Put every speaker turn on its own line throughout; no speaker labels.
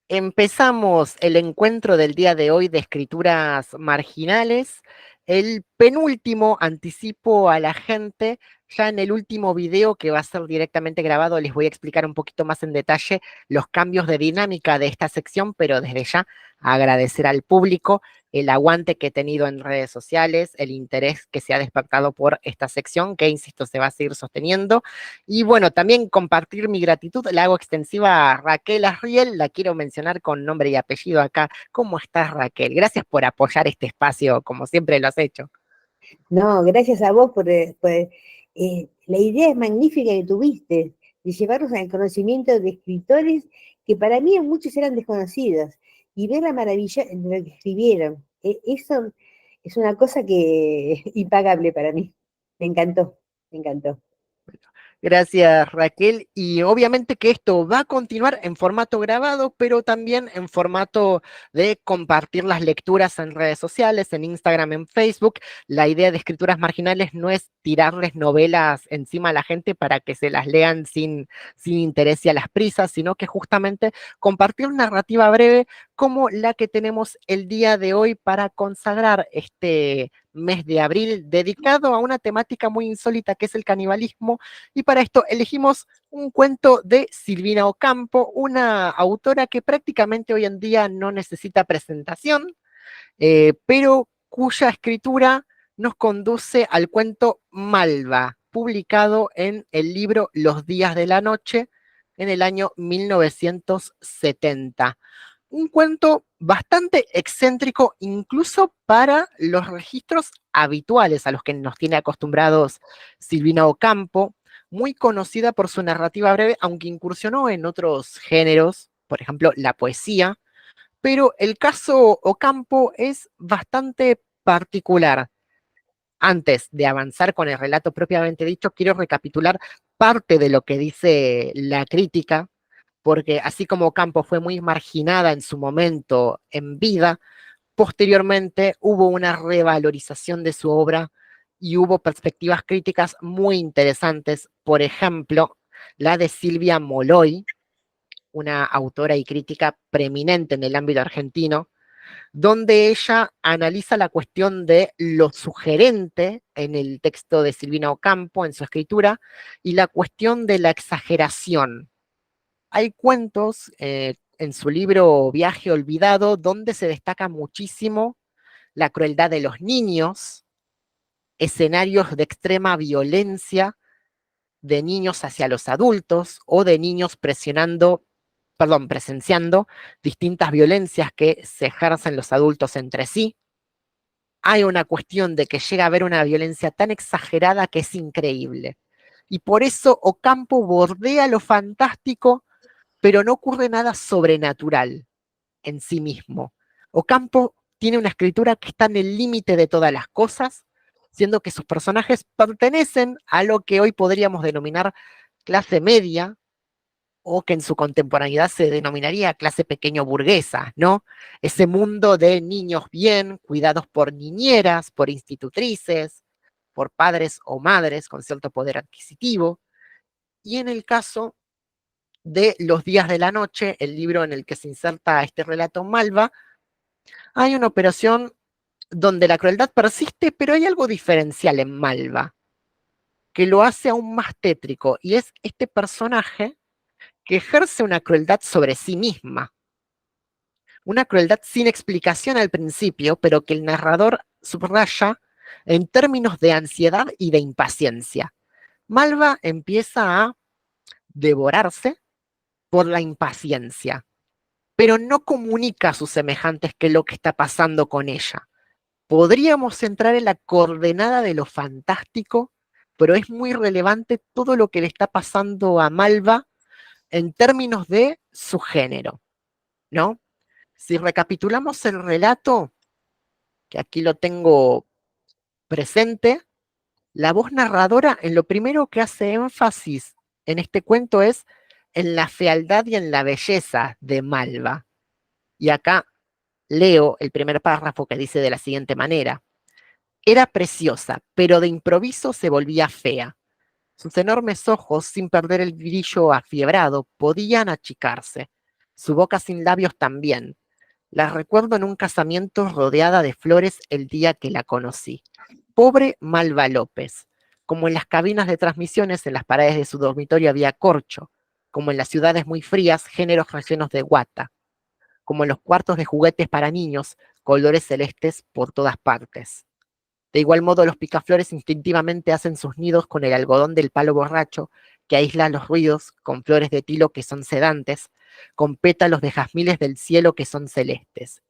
Empezamos el encuentro del día de hoy de escrituras marginales. El penúltimo anticipo a la gente, ya en el último video que va a ser directamente grabado, les voy a explicar un poquito más en detalle los cambios de dinámica de esta sección, pero desde ya agradecer al público el aguante que he tenido en redes sociales, el interés que se ha despertado por esta sección, que insisto, se va a seguir sosteniendo. Y bueno, también compartir mi gratitud, la hago extensiva a Raquel Arriel, la quiero mencionar con nombre y apellido acá. ¿Cómo estás, Raquel? Gracias por apoyar este espacio, como siempre lo has hecho.
No, gracias a vos la idea es magnífica que tuviste de llevarnos al conocimiento de escritores que para mí muchos eran desconocidos y ver la maravilla de lo que escribieron. Eso es una cosa que impagable para mí. Me encantó, me encantó.
Gracias, Raquel. Y obviamente que esto va a continuar en formato grabado, pero también en formato de compartir las lecturas en redes sociales, en Instagram, en Facebook. La idea de escrituras marginales no es tirarles novelas encima a la gente para que se las lean sin interés y a las prisas, sino que justamente compartir narrativa breve como la que tenemos el día de hoy para consagrar este mes de abril dedicado a una temática muy insólita que es el canibalismo, y para esto elegimos un cuento de Silvina Ocampo, una autora que prácticamente hoy en día no necesita presentación, pero cuya escritura nos conduce al cuento Malva, publicado en el libro Los días de la noche en el año 1970. Un cuento bastante excéntrico, incluso para los registros habituales a los que nos tiene acostumbrados Silvina Ocampo, muy conocida por su narrativa breve, aunque incursionó en otros géneros, por ejemplo, la poesía, pero el caso Ocampo es bastante particular. Antes de avanzar con el relato propiamente dicho, quiero recapitular parte de lo que dice la crítica, porque así como Ocampo fue muy marginada en su momento en vida, posteriormente hubo una revalorización de su obra y hubo perspectivas críticas muy interesantes, por ejemplo, la de Silvia Molloy, una autora y crítica preeminente en el ámbito argentino, donde ella analiza la cuestión de lo sugerente en el texto de Silvina Ocampo, en su escritura, y la cuestión de la exageración. Hay cuentos en su libro Viaje Olvidado donde se destaca muchísimo la crueldad de los niños, escenarios de extrema violencia de niños hacia los adultos o de niños presenciando distintas violencias que se ejercen los adultos entre sí. Hay una cuestión de que llega a haber una violencia tan exagerada que es increíble. Y por eso Ocampo bordea lo fantástico, pero no ocurre nada sobrenatural en sí mismo. Ocampo tiene una escritura que está en el límite de todas las cosas, siendo que sus personajes pertenecen a lo que hoy podríamos denominar clase media, o que en su contemporaneidad se denominaría clase pequeño burguesa, ¿no? Ese mundo de niños bien, cuidados por niñeras, por institutrices, por padres o madres con cierto poder adquisitivo. Y en el caso de Los días de la noche, el libro en el que se inserta este relato Malva, hay una operación donde la crueldad persiste, pero hay algo diferencial en Malva, que lo hace aún más tétrico, y es este personaje que ejerce una crueldad sobre sí misma, una crueldad sin explicación al principio, pero que el narrador subraya en términos de ansiedad y de impaciencia. Malva empieza a devorarse por la impaciencia, pero no comunica a sus semejantes qué es lo que está pasando con ella. Podríamos entrar en la coordenada de lo fantástico, pero es muy relevante todo lo que le está pasando a Malva en términos de su género, ¿no? Si recapitulamos el relato, que aquí lo tengo presente, la voz narradora en lo primero que hace énfasis en este cuento es en la fealdad y en la belleza de Malva. Y acá leo el primer párrafo que dice de la siguiente manera: era preciosa, pero de improviso se volvía fea. Sus enormes ojos, sin perder el brillo afiebrado, podían achicarse. Su boca sin labios también. La recuerdo en un casamiento rodeada de flores el día que la conocí. Pobre Malva López. Como en las cabinas de transmisiones, en las paredes de su dormitorio había corcho. Como en las ciudades muy frías, géneros rellenos de guata. Como en los cuartos de juguetes para niños, colores celestes por todas partes. De igual modo, los picaflores instintivamente hacen sus nidos con el algodón del palo borracho, que aísla los ruidos, con flores de tilo que son sedantes, con pétalos de jazmines del cielo que son celestes.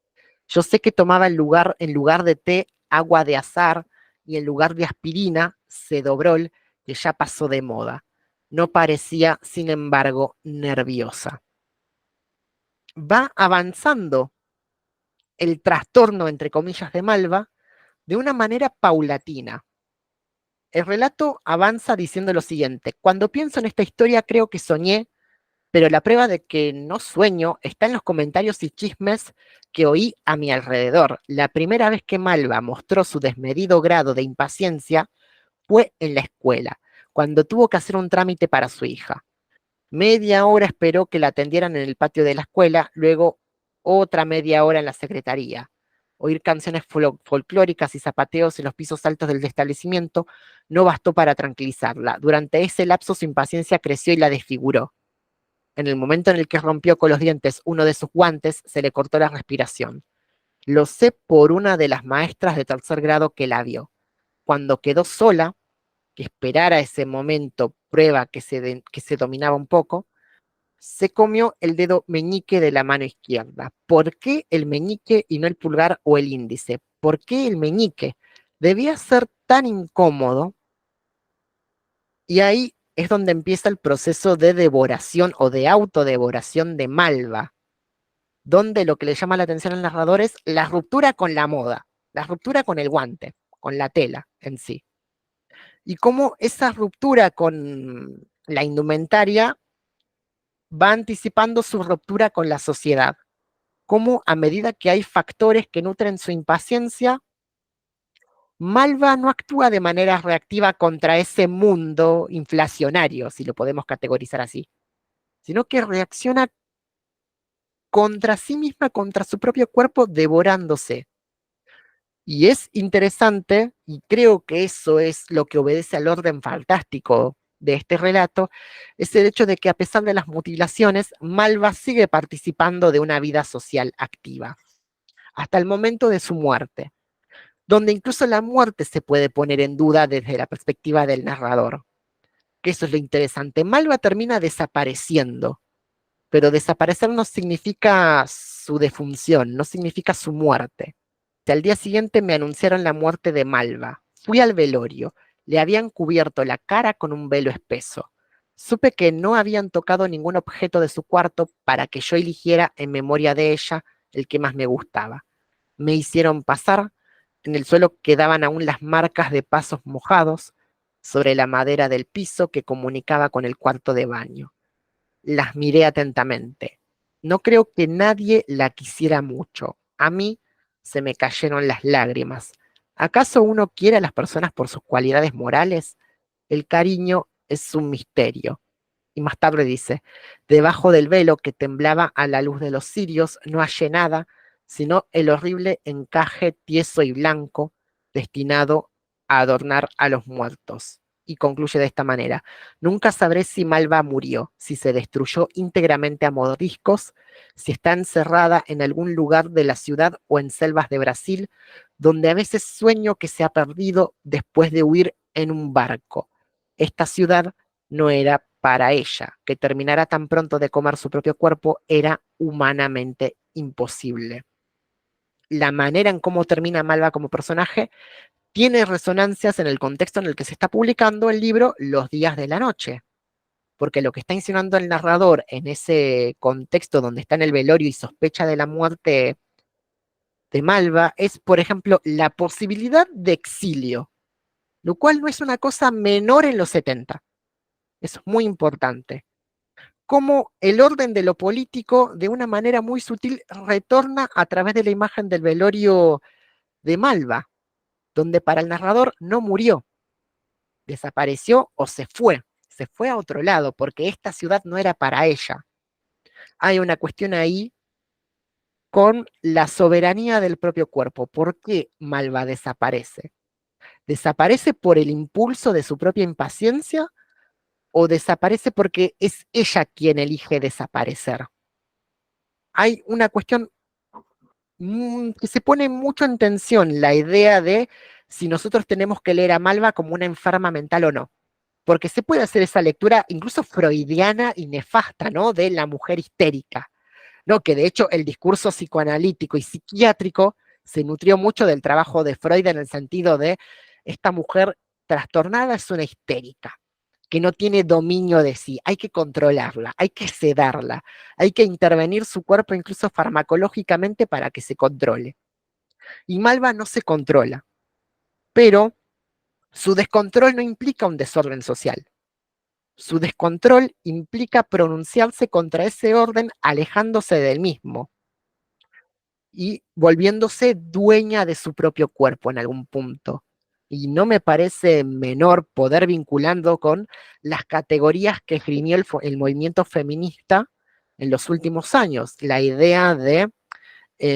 Yo sé que tomaba en lugar de té, agua de azar, y en lugar de aspirina, cedobrol, que ya pasó de moda. No parecía, sin embargo, nerviosa. Va avanzando el trastorno, entre comillas, de Malva de una manera paulatina. El relato avanza diciendo lo siguiente: cuando pienso en esta historia creo que soñé, pero la prueba de que no sueño está en los comentarios y chismes que oí a mi alrededor. La primera vez que Malva mostró su desmedido grado de impaciencia fue en la escuela, cuando tuvo que hacer un trámite para su hija. Media hora esperó que la atendieran en el patio de la escuela, luego otra media hora en la secretaría. Oír canciones folclóricas y zapateos en los pisos altos del establecimiento no bastó para tranquilizarla. Durante ese lapso su impaciencia creció y la desfiguró. En el momento en el que rompió con los dientes uno de sus guantes, se le cortó la respiración. Lo sé por una de las maestras de tercer grado que la vio. Cuando quedó sola, que esperara ese momento, prueba que se dominaba un poco, se comió el dedo meñique de la mano izquierda. ¿Por qué el meñique y no el pulgar o el índice? ¿Por qué el meñique? Debía ser tan incómodo. Y ahí es donde empieza el proceso de devoración o de autodevoración de Malva, donde lo que le llama la atención al narrador es la ruptura con la moda, la ruptura con el guante, con la tela en sí. Y cómo esa ruptura con la indumentaria va anticipando su ruptura con la sociedad. Cómo a medida que hay factores que nutren su impaciencia, Malva no actúa de manera reactiva contra ese mundo inflacionario, si lo podemos categorizar así, sino que reacciona contra sí misma, contra su propio cuerpo, devorándose. Y es interesante, y creo que eso es lo que obedece al orden fantástico de este relato, es el hecho de que a pesar de las mutilaciones, Malva sigue participando de una vida social activa, hasta el momento de su muerte, donde incluso la muerte se puede poner en duda desde la perspectiva del narrador. Que eso es lo interesante. Malva termina desapareciendo, pero desaparecer no significa su defunción, no significa su muerte. Al día siguiente me anunciaron la muerte de Malva. Fui al velorio. Le habían cubierto la cara con un velo espeso. Supe que no habían tocado ningún objeto de su cuarto para que yo eligiera en memoria de ella el que más me gustaba. Me hicieron pasar. En el suelo quedaban aún las marcas de pasos mojados sobre la madera del piso que comunicaba con el cuarto de baño. Las miré atentamente. No creo que nadie la quisiera mucho. A mí se me cayeron las lágrimas. ¿Acaso uno quiere a las personas por sus cualidades morales? El cariño es un misterio. Y más tarde dice: debajo del velo que temblaba a la luz de los cirios no hallé nada, sino el horrible encaje tieso y blanco destinado a adornar a los muertos. Y concluye de esta manera: nunca sabré si Malva murió, si se destruyó íntegramente a mordiscos, si está encerrada en algún lugar de la ciudad o en selvas de Brasil, donde a veces sueño que se ha perdido después de huir en un barco. Esta ciudad no era para ella. Que terminara tan pronto de comer su propio cuerpo era humanamente imposible. La manera en cómo termina Malva como personaje tiene resonancias en el contexto en el que se está publicando el libro Los días de la noche, porque lo que está insinuando el narrador en ese contexto donde está en el velorio y sospecha de la muerte de Malva es, por ejemplo, la posibilidad de exilio, lo cual no es una cosa menor en los 70. Eso es muy importante. Cómo el orden de lo político, de una manera muy sutil, retorna a través de la imagen del velorio de Malva, donde para el narrador no murió, desapareció o se fue a otro lado, porque esta ciudad no era para ella. hay una cuestión ahí con la soberanía del propio cuerpo. ¿Por qué Malva desaparece? ¿Desaparece por el impulso de su propia impaciencia o desaparece porque es ella quien elige desaparecer? Hay una cuestión que se pone mucho en tensión, la idea de si nosotros tenemos que leer a Malva como una enferma mental o no. Porque se puede hacer esa lectura incluso freudiana y nefasta, ¿no? De la mujer histérica, ¿no? Que de hecho el discurso psicoanalítico y psiquiátrico se nutrió mucho del trabajo de Freud en el sentido de esta mujer trastornada es una histérica, que no tiene dominio de sí, hay que controlarla, hay que sedarla, hay que intervenir su cuerpo incluso farmacológicamente para que se controle. Y Malva no se controla, pero su descontrol no implica un desorden social. Su descontrol implica pronunciarse contra ese orden alejándose del mismo y volviéndose dueña de su propio cuerpo en algún punto. Y no me parece menor poder vinculando con las categorías que esgrimió el movimiento feminista en los últimos años. La idea de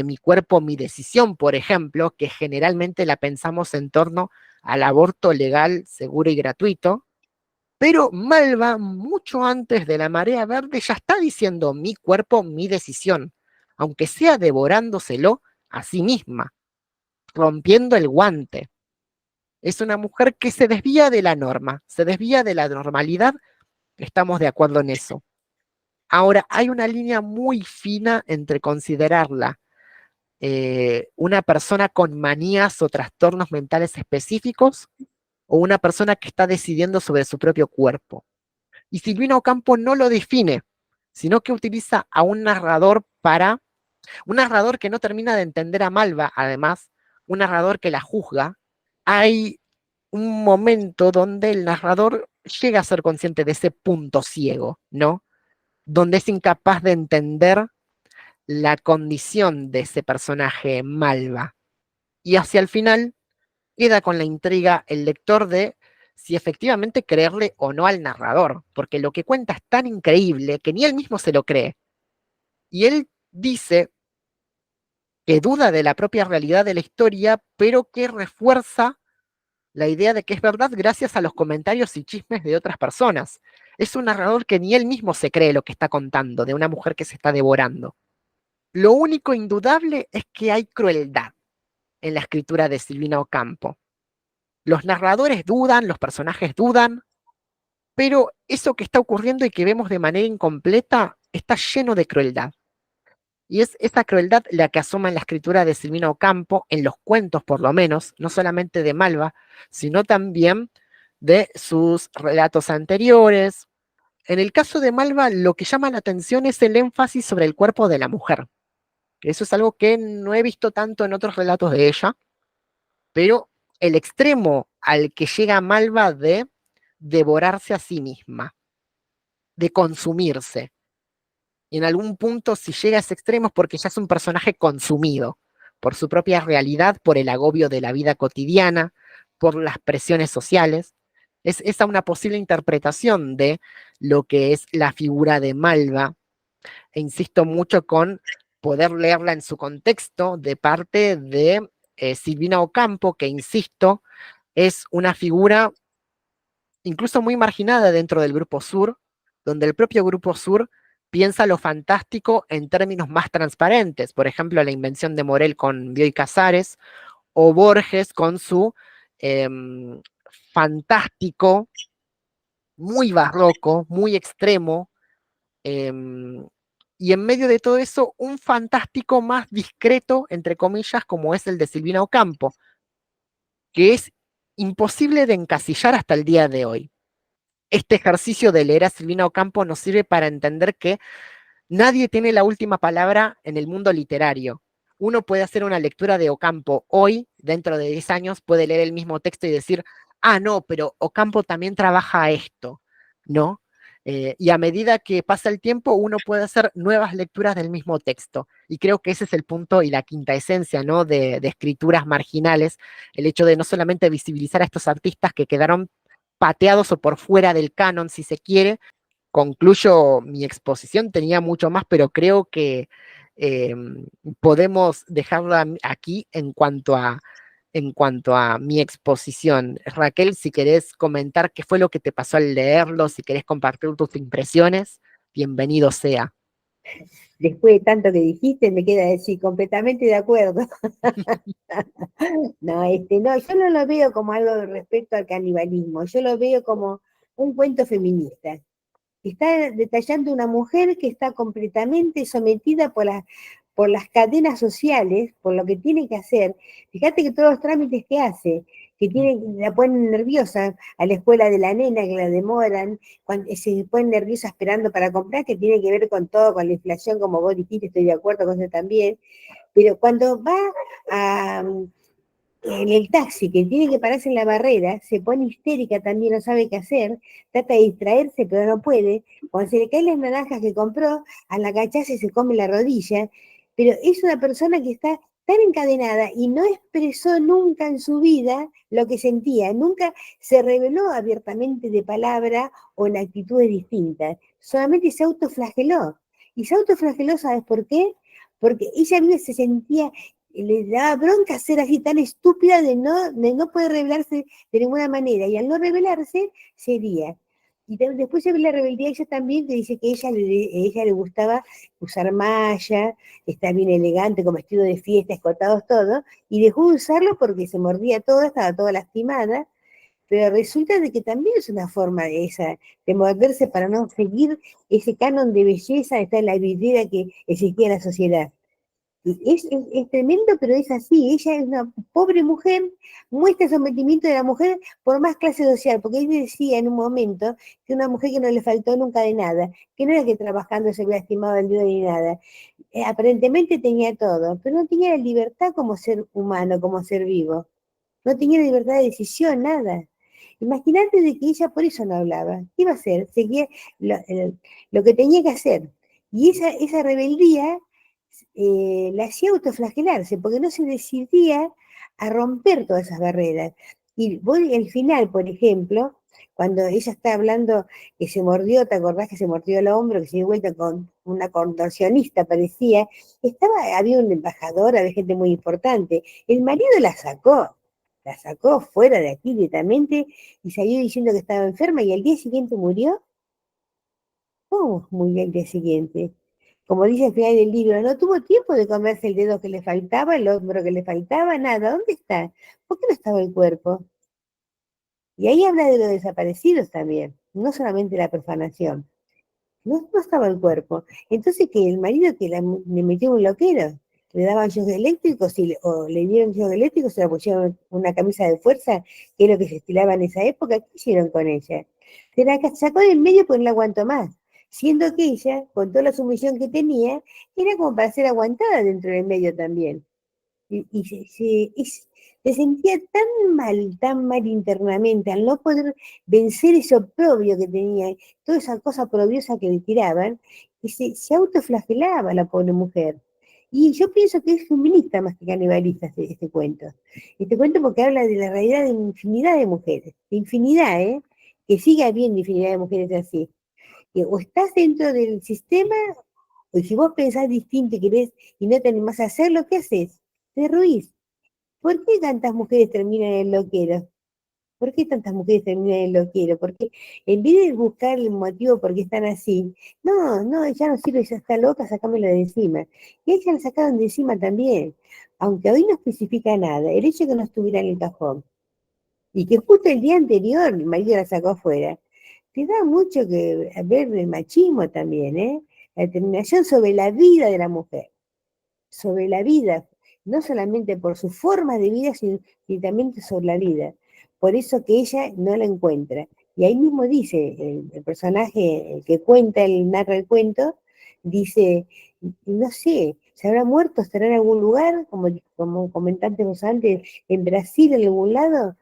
mi cuerpo, mi decisión, por ejemplo, que generalmente la pensamos en torno al aborto legal, seguro y gratuito, pero Malva, mucho antes de la marea verde, ya está diciendo mi cuerpo, mi decisión, aunque sea devorándoselo a sí misma, rompiendo el guante. Es una mujer que se desvía de la norma, se desvía de la normalidad, estamos de acuerdo en eso. Ahora, hay una línea muy fina entre considerarla una persona con manías o trastornos mentales específicos o una persona que está decidiendo sobre su propio cuerpo. Y Silvina Ocampo no lo define, sino que utiliza a un narrador que no termina de entender a Malva, además, un narrador que la juzga. Hay un momento donde el narrador llega a ser consciente de ese punto ciego, ¿no? Donde es incapaz de entender la condición de ese personaje Malva. Y hacia el final queda con la intriga el lector de si efectivamente creerle o no al narrador, porque lo que cuenta es tan increíble que ni él mismo se lo cree. Y él dice que duda de la propia realidad de la historia, pero que refuerza la idea de que es verdad gracias a los comentarios y chismes de otras personas. Es un narrador que ni él mismo se cree lo que está contando, de una mujer que se está devorando. Lo único indudable es que hay crueldad en la escritura de Silvina Ocampo. Los narradores dudan, los personajes dudan, pero eso que está ocurriendo y que vemos de manera incompleta está lleno de crueldad. Y es esa crueldad la que asoma en la escritura de Silvina Ocampo, en los cuentos por lo menos, no solamente de Malva, sino también de sus relatos anteriores. En el caso de Malva, lo que llama la atención es el énfasis sobre el cuerpo de la mujer. Eso es algo que no he visto tanto en otros relatos de ella, pero el extremo al que llega Malva de devorarse a sí misma, de consumirse. Y en algún punto, si llega a ese extremo, es porque ya es un personaje consumido por su propia realidad, por el agobio de la vida cotidiana, por las presiones sociales. Es esa una posible interpretación de lo que es la figura de Malva, e insisto mucho con poder leerla en su contexto de parte de Silvina Ocampo, que insisto, es una figura incluso muy marginada dentro del Grupo Sur, donde el propio Grupo Sur piensa lo fantástico en términos más transparentes, por ejemplo, la invención de Morel con Bioy Casares, o Borges con su eh, fantástico, muy barroco, muy extremo, eh, y en medio de todo eso, un fantástico más discreto, entre comillas, como es el de Silvina Ocampo, que es imposible de encasillar hasta el día de hoy. Este ejercicio de leer a Silvina Ocampo nos sirve para entender que nadie tiene la última palabra en el mundo literario. Uno puede hacer una lectura de Ocampo hoy, dentro de 10 años, puede leer el mismo texto y decir, ah, no, pero Ocampo también trabaja esto, ¿no? Y a medida que pasa el tiempo, uno puede hacer nuevas lecturas del mismo texto. Y creo que ese es el punto y la quinta esencia, ¿no? De escrituras marginales, el hecho de no solamente visibilizar a estos artistas que quedaron pateados o por fuera del canon, si se quiere, concluyo mi exposición, tenía mucho más, pero creo que eh, podemos dejarla aquí en cuanto a mi exposición. Raquel, si querés comentar qué fue lo que te pasó al leerlo, si querés compartir tus impresiones, bienvenido sea.
Después de tanto que dijiste, me queda decir completamente de acuerdo. No, no, yo no lo veo como algo respecto al canibalismo, yo lo veo como un cuento feminista. Está detallando una mujer que está completamente sometida por las cadenas sociales, por lo que tiene que hacer. Fíjate que todos los trámites que hace, la ponen nerviosa a la escuela de la nena, que la demoran, cuando se ponen nerviosa esperando para comprar, que tiene que ver con todo, con la inflación, como vos dijiste, estoy de acuerdo con eso también. Pero cuando va a, en el taxi, que tiene que pararse en la barrera, se pone histérica también, no sabe qué hacer, trata de distraerse, pero no puede. Cuando se le caen las naranjas que compró, a la cachaza se come la rodilla, pero es una persona que está tan encadenada y no expresó nunca en su vida lo que sentía, nunca se reveló abiertamente de palabra o en actitudes distintas, solamente se autoflageló. Y se autoflageló, ¿sabes por qué? Porque ella misma se sentía, le daba bronca ser así tan estúpida de no poder revelarse de ninguna manera, y al no revelarse, sería. Y después se ve la rebeldía ella también, que dice que ella le gustaba usar malla, estar bien elegante, con vestido de fiesta, escotados, todo, y dejó de usarlo porque se mordía todo, estaba toda lastimada, pero resulta de que también es una forma de esa, de morderse para no seguir ese canon de belleza, está en la vidriera que existía en la sociedad. Es tremendo, pero es así. Ella es una pobre mujer, muestra el sometimiento de la mujer por más clase social, porque él decía en un momento que una mujer que no le faltó nunca de nada, que no era que trabajando se había estimado el dedo ni nada. Aparentemente tenía todo, pero no tenía la libertad como ser humano, como ser vivo. No tenía libertad de decisión, nada. Imagínate de que ella por eso no hablaba. ¿Qué iba a hacer? Seguía lo que tenía que hacer. Y esa rebeldía la hacía autoflagelarse, porque no se decidía a romper todas esas barreras. Y voy al final, por ejemplo, cuando ella está hablando que se mordió, ¿te acordás que se mordió el hombro, que se dio vuelta con una contorsionista, parecía? Había un embajador, había gente muy importante. El marido la sacó fuera de aquí directamente y salió diciendo que estaba enferma y al día siguiente murió. ¿Cómo murió al día siguiente? Como dice al final del libro, no tuvo tiempo de comerse el dedo que le faltaba, el hombro que le faltaba, nada. ¿Dónde está? ¿Por qué no estaba el cuerpo? Y ahí habla de los desaparecidos también, no solamente la profanación. No estaba el cuerpo. Entonces, que el marido le metió un loquero, le daban shock eléctricos o le dieron shock eléctricos, se la pusieron una camisa de fuerza, que es lo que se estilaba en esa época. ¿Qué hicieron con ella? Se la sacó del medio porque no la aguantó más. Siendo que ella, con toda la sumisión que tenía, era como para ser aguantada dentro del medio también. Y se sentía tan mal internamente, al no poder vencer ese oprobio que tenía, toda esa cosa oprobiosa que le tiraban, y se autoflagelaba la pobre mujer. Y yo pienso que es feminista más que canibalista este cuento. Este cuento porque habla de la realidad de infinidad de mujeres, de infinidad, ¿eh? Que siga habiendo infinidad de mujeres así. Que o estás dentro del sistema, o si vos pensás distinto y querés y no te animás a hacerlo, ¿qué haces? Te ruís. ¿Por qué tantas mujeres terminan en loquero? ¿Por qué tantas mujeres terminan en loquero? Porque en vez de buscar el motivo por qué están así, no, ya no sirve, ya está loca, sacámelo de encima. Y a ella la sacaron de encima también, aunque hoy no especifica nada, el hecho de que no estuviera en el cajón, y que justo el día anterior el marido la sacó afuera, te da mucho que ver el machismo también, ¿eh? La determinación sobre la vida de la mujer, sobre la vida, no solamente por su forma de vida, sino también sobre la vida. Por eso que ella no la encuentra. Y ahí mismo dice, el personaje, el que cuenta, el narra el cuento, dice, no sé, ¿se habrá muerto? ¿Estará en algún lugar? Como comentaste vos antes, en Brasil, en algún lado,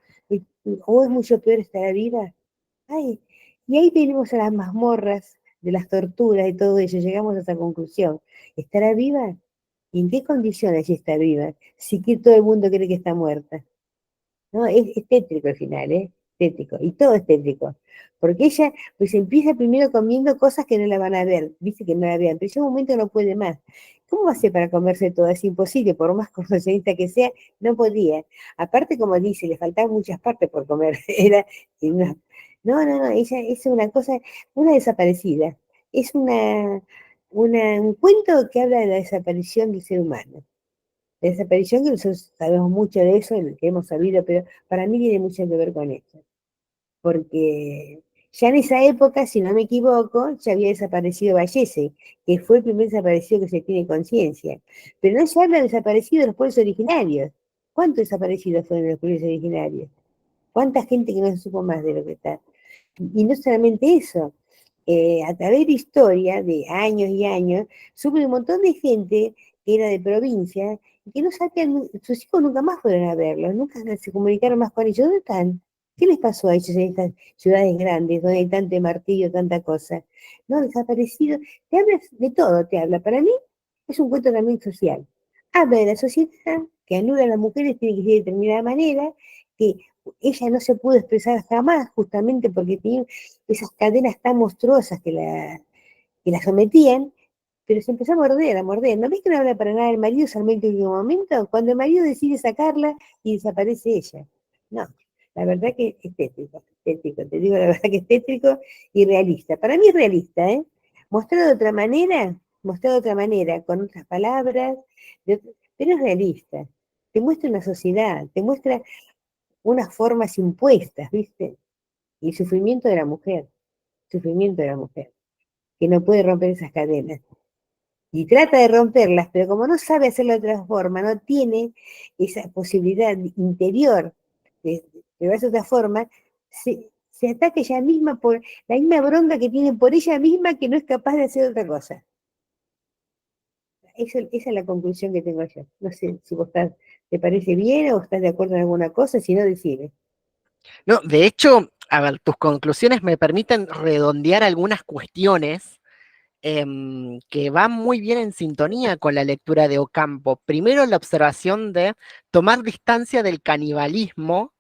o es mucho peor estar viva. Ay, y ahí venimos a las mazmorras de las torturas y todo eso, llegamos a esa conclusión. ¿Estará viva? ¿Y en qué condiciones está viva? Si que todo el mundo cree que está muerta. No, es tétrico al final, ¿eh? tétrico, y todo es tétrico. Porque ella, pues empieza primero comiendo cosas que no la van a ver, dice que no la vean, pero llega un momento que no puede más. ¿Cómo va a hacer para comerse todo? Es imposible, por más conocedita que sea, no podía. Aparte, como dice, le faltaban muchas partes por comer. Era una, no, ella es una cosa, una desaparecida. Es un cuento que habla de la desaparición del ser humano. La desaparición, que nosotros sabemos mucho de eso, lo que hemos sabido, pero para mí tiene mucho que ver con eso. Porque ya en esa época, si no me equivoco, ya había desaparecido Vallese, que fue el primer desaparecido que se tiene conciencia. Pero no se habla de desaparecido de los pueblos originarios. ¿Cuántos desaparecidos fueron los pueblos originarios? ¿Cuánta gente que no se supo más de lo que está? Y no solamente eso, a través de historia, de años y años, supe un montón de gente que era de provincia y que no sabían, sus hijos nunca más fueron a verlos, nunca se comunicaron más con ellos. ¿Dónde están? ¿Qué les pasó a ellos en estas ciudades grandes donde hay tanto martillo, tanta cosa? No, desaparecido. Te habla de todo, te habla. Para mí es un cuento también social. Habla de la sociedad que anula a las mujeres, tiene que ser de determinada manera, que ella no se pudo expresar jamás justamente porque tenía esas cadenas tan monstruosas que la sometían, pero se empezó a morder, a morder. ¿No ves que no habla para nada del marido solamente en un último momento? Cuando el marido decide sacarla y desaparece ella. No, la verdad que es tétrico, te digo la verdad que es tétrico y realista. Para mí es realista, ¿eh? Mostrado de otra manera, con otras palabras, pero es realista. Te muestra una sociedad, te muestra unas formas impuestas, ¿viste? Y el sufrimiento de la mujer, que no puede romper esas cadenas. Y trata de romperlas, pero como no sabe hacerlo de otra forma, no tiene esa posibilidad interior de verse de otra forma, se ataca ella misma por la misma bronca que tiene por ella misma que no es capaz de hacer otra cosa. Esa es la conclusión que tengo yo. No sé si vos te parece bien o estás de acuerdo en alguna cosa, si no, decime.
No, de hecho, a ver, tus conclusiones me permiten redondear algunas cuestiones que van muy bien en sintonía con la lectura de Ocampo. Primero, la observación de tomar distancia del canibalismo,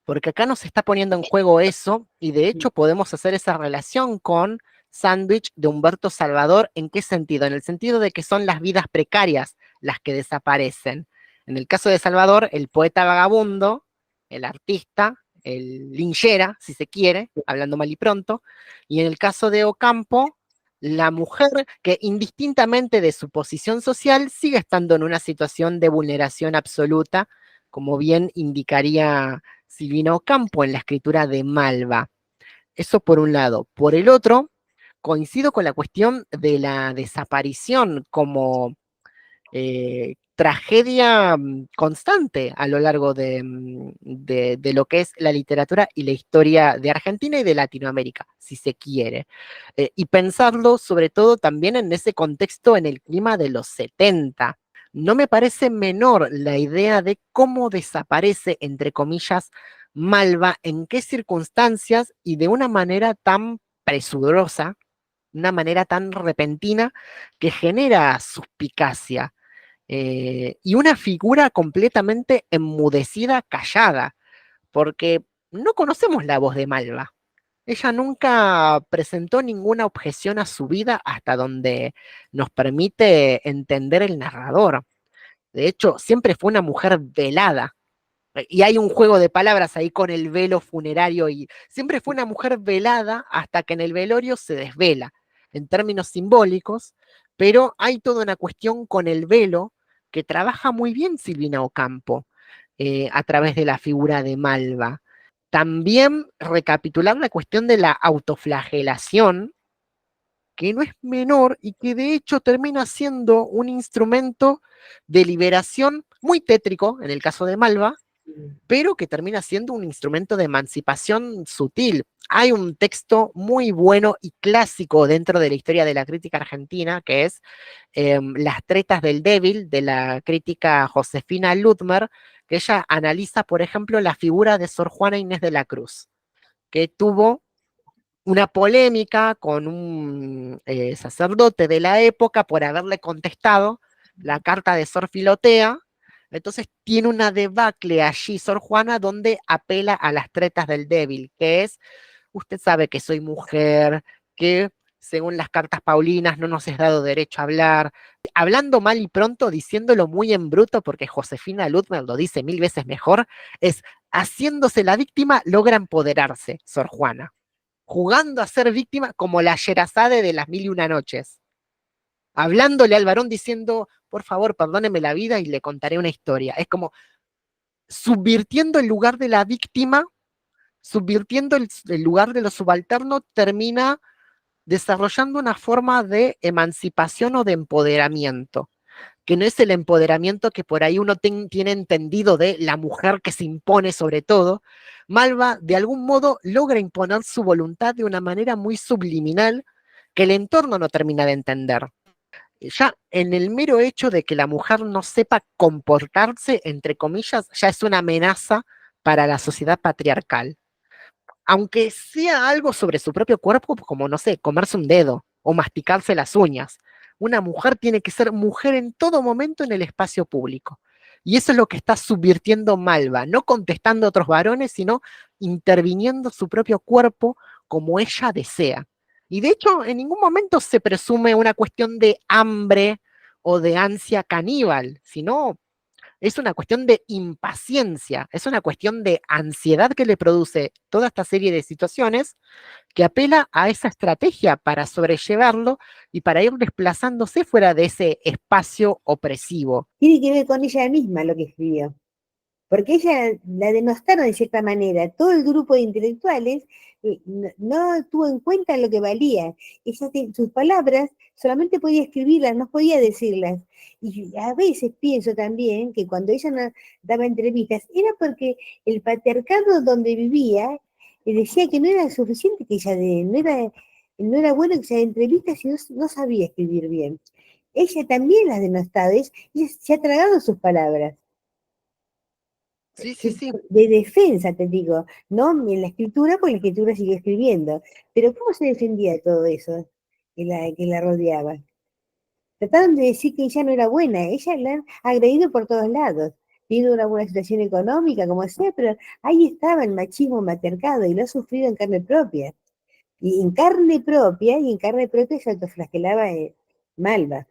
porque acá nos está poniendo en juego eso, y de hecho podemos hacer esa relación con Sandwich de Humberto Salvador. ¿En qué sentido? En el sentido de que son las vidas precarias las que desaparecen. En el caso de Salvador, el poeta vagabundo, el artista, el linchera, si se quiere, hablando mal y pronto, y en el caso de Ocampo, la mujer que indistintamente de su posición social sigue estando en una situación de vulneración absoluta, como bien indicaría Silvina Ocampo en la escritura de Malva. Eso por un lado. Por el otro, coincido con la cuestión de la desaparición como tragedia constante a lo largo de lo que es la literatura y la historia de Argentina y de Latinoamérica, si se quiere. Y pensarlo sobre todo también en ese contexto, en el clima de los 70. No me parece menor la idea de cómo desaparece, entre comillas, Malva, en qué circunstancias y de una manera tan presurosa, una manera tan repentina que genera suspicacia y una figura completamente enmudecida, callada, porque no conocemos la voz de Malva. Ella nunca presentó ninguna objeción a su vida hasta donde nos permite entender el narrador. De hecho, siempre fue una mujer velada. Y hay un juego de palabras ahí con el velo funerario y siempre fue una mujer velada hasta que en el velorio se desvela, en términos simbólicos, pero hay toda una cuestión con el velo que trabaja muy bien Silvina Ocampo a través de la figura de Malva. También recapitular la cuestión de la autoflagelación, que no es menor y que de hecho termina siendo un instrumento de liberación muy tétrico, en el caso de Malva, pero que termina siendo un instrumento de emancipación sutil. Hay un texto muy bueno y clásico dentro de la historia de la crítica argentina, que es Las tretas del débil, de la crítica Josefina Ludmer, que ella analiza, por ejemplo, la figura de Sor Juana Inés de la Cruz, que tuvo una polémica con un sacerdote de la época por haberle contestado la carta de Sor Filotea, Entonces tiene una debacle allí, Sor Juana, donde apela a las tretas del débil, que es, usted sabe que soy mujer, que según las cartas paulinas no nos es dado derecho a hablar, hablando mal y pronto, diciéndolo muy en bruto, porque Josefina Ludmer lo dice 1000 veces mejor, es haciéndose la víctima logra empoderarse, Sor Juana, jugando a ser víctima como la Sherazade de las 1001 noches, hablándole al varón diciendo, por favor, perdóneme la vida y le contaré una historia. Es como subvirtiendo el lugar de la víctima, subvirtiendo el lugar de lo subalterno, termina desarrollando una forma de emancipación o de empoderamiento, que no es el empoderamiento que por ahí uno tiene entendido de la mujer que se impone sobre todo. Malva de algún modo logra imponer su voluntad de una manera muy subliminal que el entorno no termina de entender. Ya en el mero hecho de que la mujer no sepa comportarse, entre comillas, ya es una amenaza para la sociedad patriarcal. Aunque sea algo sobre su propio cuerpo, como, no sé, comerse un dedo o masticarse las uñas. Una mujer tiene que ser mujer en todo momento en el espacio público. Y eso es lo que está subvirtiendo Malva, no contestando a otros varones, sino interviniendo su propio cuerpo como ella desea. Y de hecho, en ningún momento se presume una cuestión de hambre o de ansia caníbal, sino es una cuestión de impaciencia, es una cuestión de ansiedad que le produce toda esta serie de situaciones que apela a esa estrategia para sobrellevarlo y para ir desplazándose fuera de ese espacio opresivo.
Tiene que ver con ella misma lo que escribió. Porque ella la denostaron de cierta manera. Todo el grupo de intelectuales no tuvo en cuenta lo que valía. Ella, sus palabras solamente podía escribirlas, no podía decirlas. Y a veces pienso también que cuando ella daba entrevistas era porque el patriarcado donde vivía decía que no era suficiente que ella no era bueno que se dé entrevistas si no sabía escribir bien. Ella también las denostado, ella se ha tragado sus palabras
Sí, sí, sí.
de defensa, te digo, no en la escritura, porque la escritura sigue escribiendo, pero ¿cómo se defendía de todo eso que la rodeaba? Trataron de decir que ella no era buena, ella la han agredido por todos lados, tiene una buena situación económica, como sea, pero ahí estaba el machismo matercado y lo ha sufrido en carne propia. Y en carne propia se autoflagelaba Malva.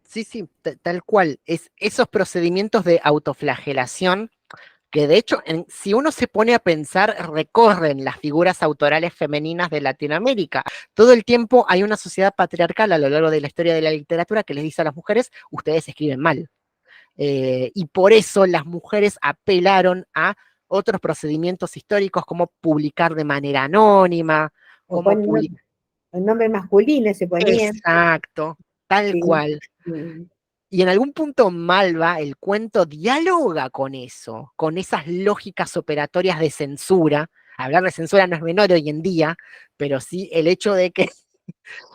Sí, sí, tal cual. Es esos procedimientos de autoflagelación que de hecho, si uno se pone a pensar, recorren las figuras autorales femeninas de Latinoamérica. Todo el tiempo hay una sociedad patriarcal a lo largo de la historia de la literatura que les dice a las mujeres, ustedes escriben mal. Y por eso las mujeres apelaron a otros procedimientos históricos como publicar de manera anónima,
O
como
ponen
publicar...
un nombre masculino, se ponían.
Exacto, tal
Sí.
cual. Y en algún punto Malva, el cuento dialoga con eso, con esas lógicas operatorias de censura. Hablar de censura no es menor hoy en día, pero sí el hecho de que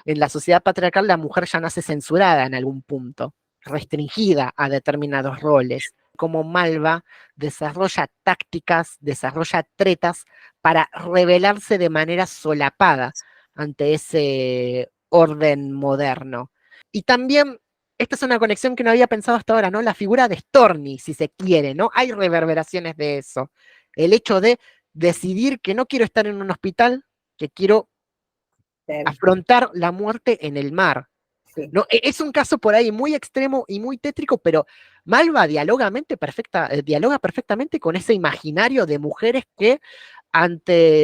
en la sociedad patriarcal la mujer ya nace censurada en algún punto, restringida a determinados roles. Como Malva desarrolla tácticas, desarrolla tretas para rebelarse de manera solapada ante ese orden moderno. Y también, esta es una conexión que no había pensado hasta ahora, ¿no? La figura de Storni, si se quiere, ¿no? Hay reverberaciones de eso. El hecho de decidir que no quiero estar en un hospital, que quiero
Claro,
afrontar la muerte en el mar.
sí.
¿No? Es un caso por ahí muy extremo y muy tétrico, pero Malva dialoga perfectamente con ese imaginario de mujeres que,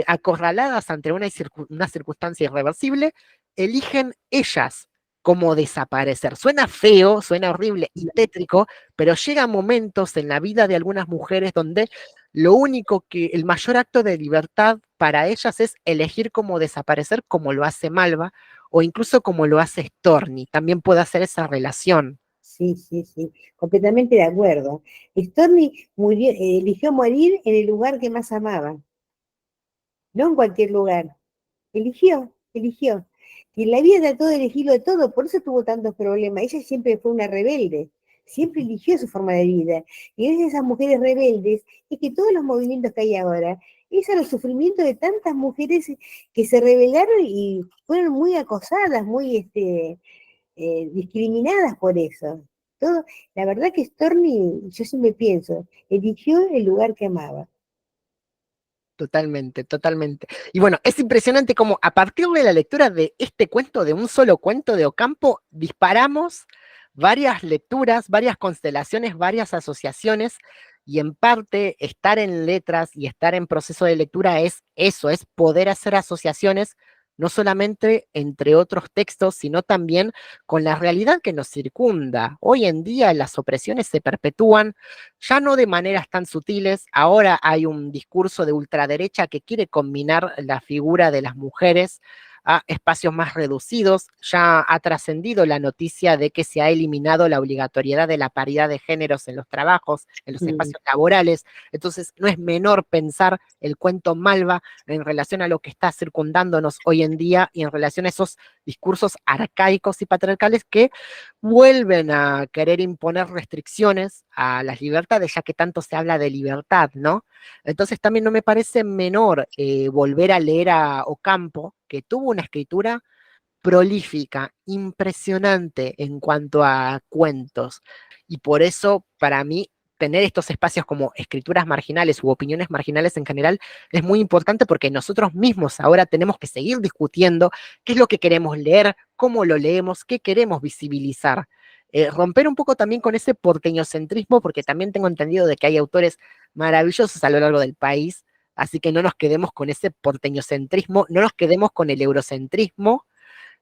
acorraladas ante una circunstancia irreversible, eligen ellas cómo desaparecer. Suena feo, suena horrible y tétrico, pero llegan momentos en la vida de algunas mujeres donde lo único que, el mayor acto de libertad para ellas es elegir cómo desaparecer, como lo hace Malva, o incluso como lo hace Storni, también puede hacer esa relación.
Sí, sí, sí, completamente de acuerdo. Storni murió, eligió morir en el lugar que más amaba, no en cualquier lugar. Eligió. Y la vida trató de elegirlo de todo, por eso tuvo tantos problemas. Ella siempre fue una rebelde, siempre eligió su forma de vida. Y gracias a esas mujeres rebeldes, es que todos los movimientos que hay ahora, es a los sufrimientos de tantas mujeres que se rebelaron y fueron muy acosadas, muy discriminadas por eso. todo. La verdad que Storni, yo siempre pienso, eligió el lugar que amaba.
Totalmente, totalmente. Y bueno, es impresionante cómo a partir de la lectura de este cuento, de un solo cuento de Ocampo, disparamos varias lecturas, varias constelaciones, varias asociaciones, y en parte estar en letras y estar en proceso de lectura es eso, es poder hacer asociaciones, no solamente entre otros textos, sino también con la realidad que nos circunda. Hoy en día las opresiones se perpetúan ya no de maneras tan sutiles. Ahora hay un discurso de ultraderecha que quiere combinar la figura de las mujeres a espacios más reducidos. Ya ha trascendido la noticia de que se ha eliminado la obligatoriedad de la paridad de géneros en los trabajos, en los
Mm.
espacios laborales. Entonces, no es menor pensar el cuento Malva en relación a lo que está circundándonos hoy en día y en relación a esos discursos arcaicos y patriarcales que vuelven a querer imponer restricciones a las libertades, ya que tanto se habla de libertad, ¿no? Entonces también no me parece menor volver a leer a Ocampo, que tuvo una escritura prolífica, impresionante en cuanto a cuentos. Y por eso, para mí, tener estos espacios como escrituras marginales u opiniones marginales en general es muy importante porque nosotros mismos ahora tenemos que seguir discutiendo qué es lo que queremos leer, cómo lo leemos, qué queremos visibilizar. Romper un poco también con ese porteñocentrismo, porque también tengo entendido de que hay autores maravillosos a lo largo del país, así que no nos quedemos con ese porteñocentrismo, no nos quedemos con el eurocentrismo,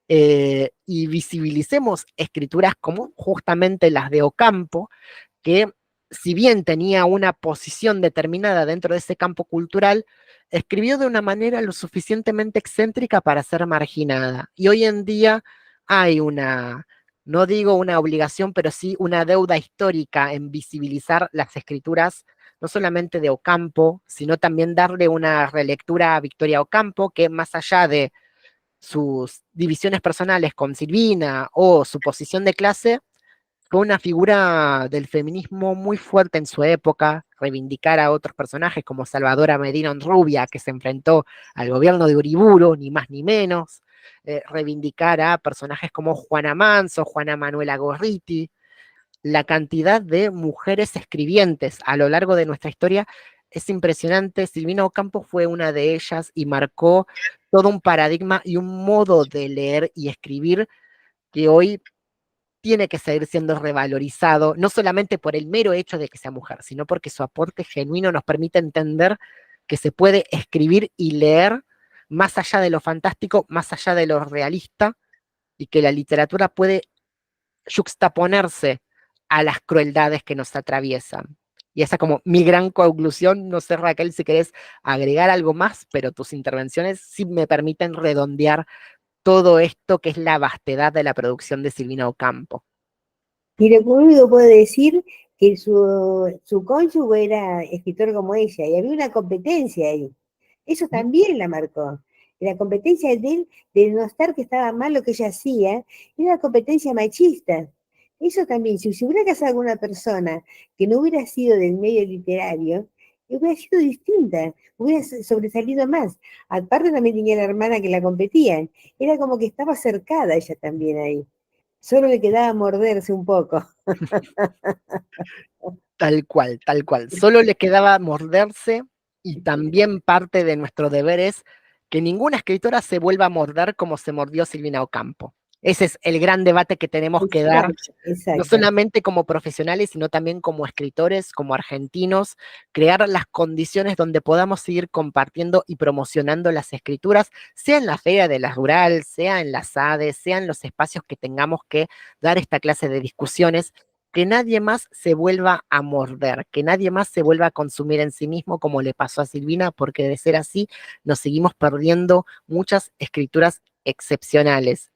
y visibilicemos escrituras como justamente las de Ocampo, que si bien tenía una posición determinada dentro de ese campo cultural, escribió de una manera lo suficientemente excéntrica para ser marginada. Y hoy en día hay una, no digo una obligación, pero sí una deuda histórica en visibilizar las escrituras no solamente de Ocampo, sino también darle una relectura a Victoria Ocampo, que más allá de sus divisiones personales con Silvina o su posición de clase, fue una figura del feminismo muy fuerte en su época, reivindicar a otros personajes como Salvadora Medina Rubia, que se enfrentó al gobierno de Uriburu, ni más ni menos, reivindicar a personajes como Juana Manso, Juana Manuela Gorriti, la cantidad de mujeres escribientes a lo largo de nuestra historia es impresionante. Silvina Ocampo fue una de ellas y marcó todo un paradigma y un modo de leer y escribir que hoy tiene que seguir siendo revalorizado, no solamente por el mero hecho de que sea mujer, sino porque su aporte genuino nos permite entender que se puede escribir y leer más allá de lo fantástico, más allá de lo realista, y que la literatura puede yuxtaponerse a las crueldades que nos atraviesan. Y esa como mi gran conclusión, no sé Raquel si querés agregar algo más, pero tus intervenciones sí me permiten redondear todo esto que es la vastedad de la producción de Silvina Ocampo.
Y lo único que puedo decir que su cónyuge era escritor como ella, y había una competencia ahí. Eso también la marcó. La competencia de él, de denostar que estaba mal lo que ella hacía, era una competencia machista. Eso también, si se hubiera casado con una persona que no hubiera sido del medio literario, hubiera sido distinta, hubiera sobresalido más. Aparte también tenía la hermana que la competían. Era como que estaba cercada ella también ahí. Solo le quedaba morderse un poco.
Tal cual, tal cual. Solo le quedaba morderse y también parte de nuestro deber es que ninguna escritora se vuelva a morder como se mordió Silvina Ocampo. Ese es el gran debate que tenemos que dar,
Exacto,
no
exacto.
solamente como profesionales, sino también como escritores, como argentinos, crear las condiciones donde podamos seguir compartiendo y promocionando las escrituras, sea en la Feria de la Rural, sea en las ADE, sea en los espacios que tengamos que dar esta clase de discusiones, que nadie más se vuelva a morder, que nadie más se vuelva a consumir en sí mismo como le pasó a Silvina, porque de ser así nos seguimos perdiendo muchas escrituras excepcionales.